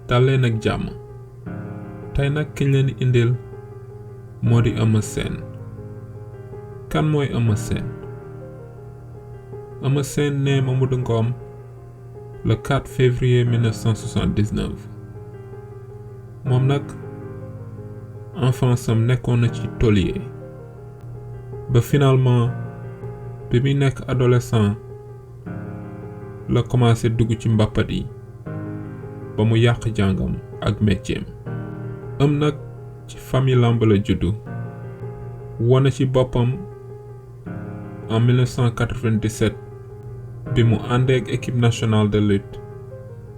daleen ak jàmm tey nag kiñ leen indil moo di Eumeu Sène. Kan mooy Eumeu Sène? Eumeu Sène né Mamadou Ngom le 4 février 1979 moom nag enfance am nekkoon na ci taulier ba finalement bi muy nekk adolescent la commencé dugg ci mbappat yi ba mu yàq jàngam ak métier am nag ci famille lamb la juddu wone ci boppam en 1997 bi mu àndee ak équipe nationale de lutte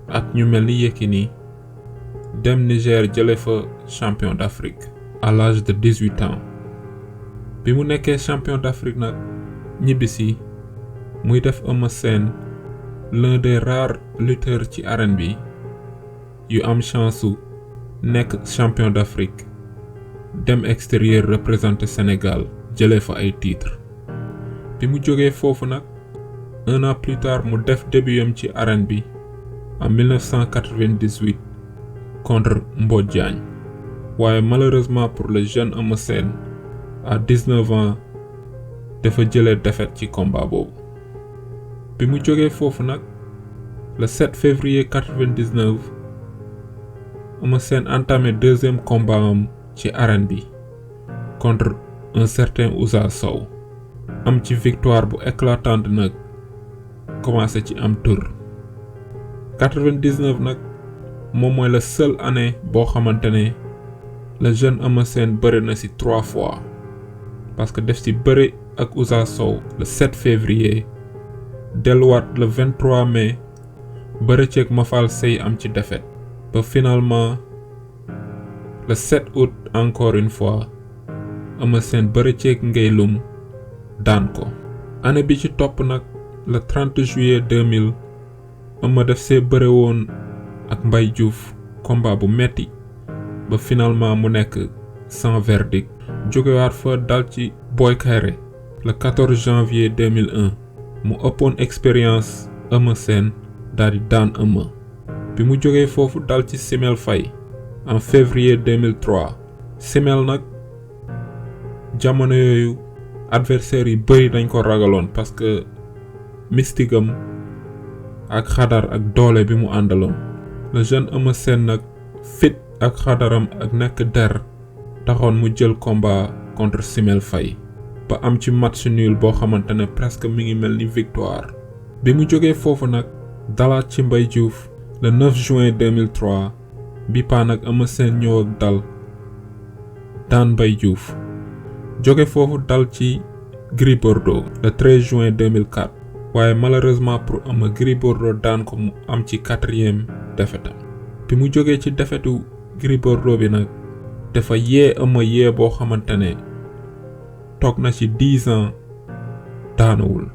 ak ñu mel ni Yékini dem Niger jële fa champion d'Afrique à l'âge de 18 ans bi mu nekkee champion d'Afrique nag ñibbisi muy def Eumeu Sène l'un des rares lutteurs ci arène bi yu am chance su nekk champion d'Afrique dem extérieur représenter Sénégal jëlee fa ay titres bi mu jógee foofu nag un an plus tard mu def débutam ci arène bi en 1998 contre Mbodj Diagne waaye malheureusement pour le jeune Eumeu Sène à 19 ans dafa jëlee défaite ci combat boobu bi mu jógee foofu nag le 7 février 99 Eumeu Sène entamé deuxième combat am ci arène bi contre un certain Ouza Sow am ci victoire bu éclatante nag commencé ci am tour 99 nag moom mooy la seule année boo xamante ne le jeune Eumeu Sène bëri na ci 3 fois parce que def ci bëri ak Ouza Sow le 7 février delluwaat le 23 mai bëri ceeg Mafal Sey am ci défaite ba finalement le 7 août encore une fois Eumeu Sène bëri ceeg Ngay Lum daan ko. année bi ci topp nag le 30 juillet 2000 Eumeu def see bëre woon ak Mbaye Diouf combat bu metti ba finalement mu nekk sans verdict jógewaat fa dal ci Boy Kayré le 14 janvier 2001 mu ëppoon expérience Eumeu Sène daal di daan Eumeu bi mu jógee foofu dal ci Simel Faye en février 2003 Simel nag jamono yooyu adversaires yi bari dañ ko ragaloon parce que mystique am ak xadar ak doole bi mu àndaloon le jeune Eumeu Sène nag fit ak xadaram ak nekk der taxoon mu jël combat contre Simel Faye ba am ci match nul boo xamante ne presque mi ngi mel ni victoire bi mu jógee foofu nag dalaat ci Mbaye Diouf le 9 juin 2003 bi paa nag Eumeu Sène ñëw ak dal daan Mbaye Diouf jóge foofu dal ci Gris Bordeaux le 13 juin 2004 waaye malheureusement pour Eumeu Gris Bordeaux daan ko mu am ci 4e défaite bi mu jógee ci défaitu Gris Bordeaux bi nag dafa yee Eumeu yee boo xamante ne toog na ci 10 ans daanuwul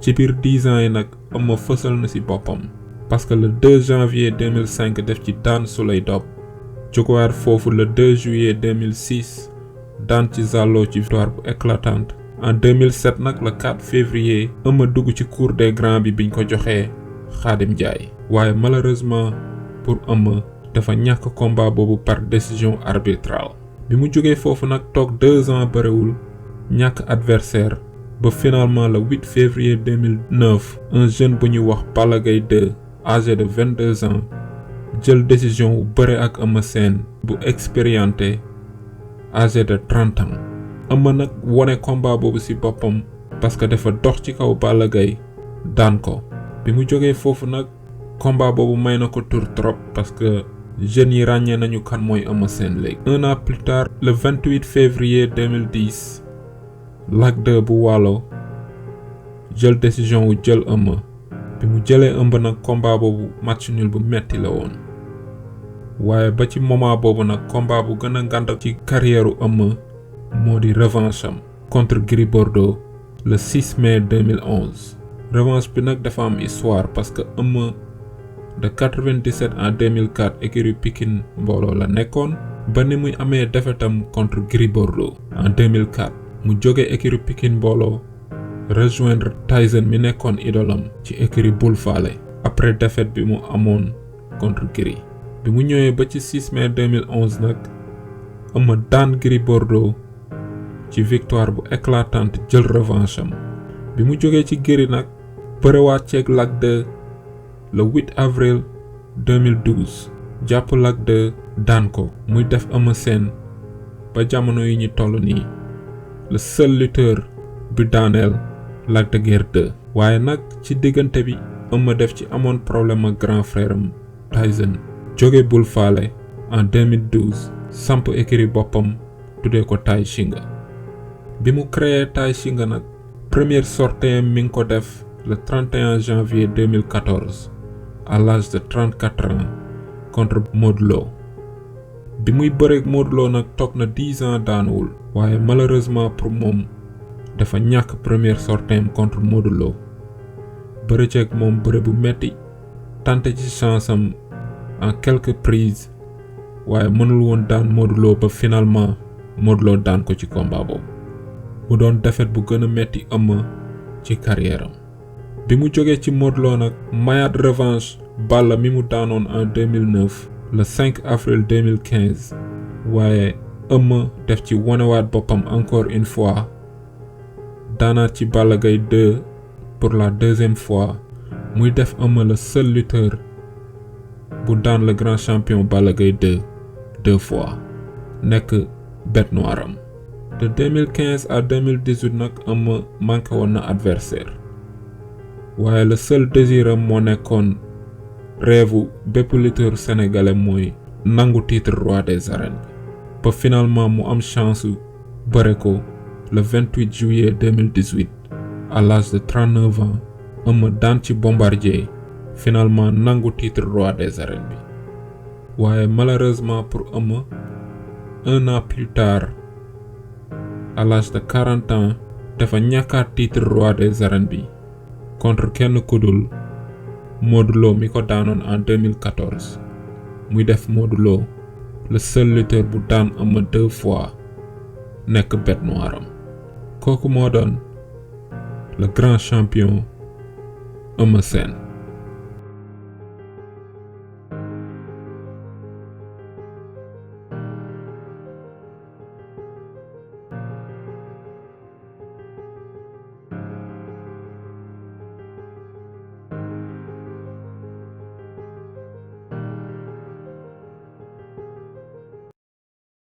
ci biir 10 ans yi nag Eumeu fësal na ci boppam parce que le 2 janvier 2005 def ci daan Souley Dob jógewaat foofu le 2 juillet 2006 daan ci Zallo ci victoire bu éclatante en 2007 nag le 4 février Eumeu dugg ci cour des grands bi biñ ko joxee Khadim Ndiaye waaye malheureusement pour Eumeu dafa ñàkk combat boobu par décision arbitrale bi mu jógee foofu nag toog 2 ans bëriwul ñàkk adversaire ba finalement le 8 février 2009 un jeune bu ñuy wax Balla Gaye 2 âgé de 22 ans jël décision wu bëre ak Eumeu Sène bu expérimenté âgé de 30 ans Eumeu nag wone combat boobu ci boppam parce que dafa dox ci kaw Balla Gaye daan ko bi mu jógee foofu nag combat boobu may na ko tur trop parce que jeunes yi ràññee nañu kan mooy Eumeu Sène léegi. un an plus tard le 28 février 2010 Lac 2 bu Waalo jël décision wu jël Eumeu bi mu jëlee Eumeu nag combat boobu match nul bu metti la woon waaye ba ci moment boobu nag combat bu gën a ngand ci carrière u Eumeu moo di revanche am contre Gris Bordeaux le 6 mai 2011 revanche bi nag dafa am histoire parce que Eumeu de 97 en 2004 écurie Pikine mbooloo la nekkoon ba ni muy amee défaitam contre Gris Bordeaux en 2004 mu jóge écurie Pikine mbooloo rejoindre Tyson mi nekkoon idolam ci écurie Boul Falé après défaite bi mu amoon contre Gris bi mu ñëwee ba ci 6 mai 2011 nag Eumeu daan Gris Bordeaux ci victoire bu éclatante jël revanche am bi mu jógee ci Gris nag bërewaat ceeg Lac 2 le 8 avril 2012 jàpp Lac 2 daan ko muy def Eumeu Sène ba jamono yi ñu toll nii le seul lutteur bi daaneel Lac de Guiers 2 waaye nag ci diggante bi Eumeu def ci amoon problème ak grand frère am Tyson jóge Bul Fale en 2012 samp écurie boppam tuddee ko Tai Shinga bi mu créé Tai Shinga nag première sortie mi ngi ko def le 31 janvier 2014 à l'âge de 34 ans contre Modou Lo bi muy bëreeg Modou Lo nag toog na 10 ans daanuwul waaye malheureusement pour moom dafa ñàkk première sortie contre Modou Lo bëre ceeg moom bëre bu metti tenté ci chance am en quelques prises waaye mënul woon daan Modou Lo ba finalement Modou Lo daan ko ci combat boobu mu doon défaite bu gën a metti Eumeu ci carrière am bi mu jógee ci Modou Lo nag mayaat revanche Balla mi mu daanoon en 2009 le 5 avril 2015 waaye Eumeu def ci wonewaat boppam encore une fois daanaat ci Balla Gaye 2 pour la deuxième fois muy def Eumeu le seul lutteur bu daan le grand champion Balla Gaye 2 fois nekk bête noire am de 2015 à 2018 nag Eumeu manqué woon na adversaire waaye le seul désir am moo nekkoon rêve bépp lutteur sénégalais mooy nangu titre roi des arènes ba finalement mu am chance bëre ko le 28 juillet 2018 à l'âge de 39 ans Eumeu daan ci Bombardier finalement nangu titre roi des arènes bi waaye malheureusement pour Eumeu un an plus tard à l'âge de 40 ans dafa ñàkkaat titre roi des arènes bi contre kenn kudul Modou Lo mi ko daanoon en 2014 muy def Modou Lo le seul lutteur bu daan Eumeu 2 fois nekk bête noire am kooku moo doon le grand champion Eumeu Sène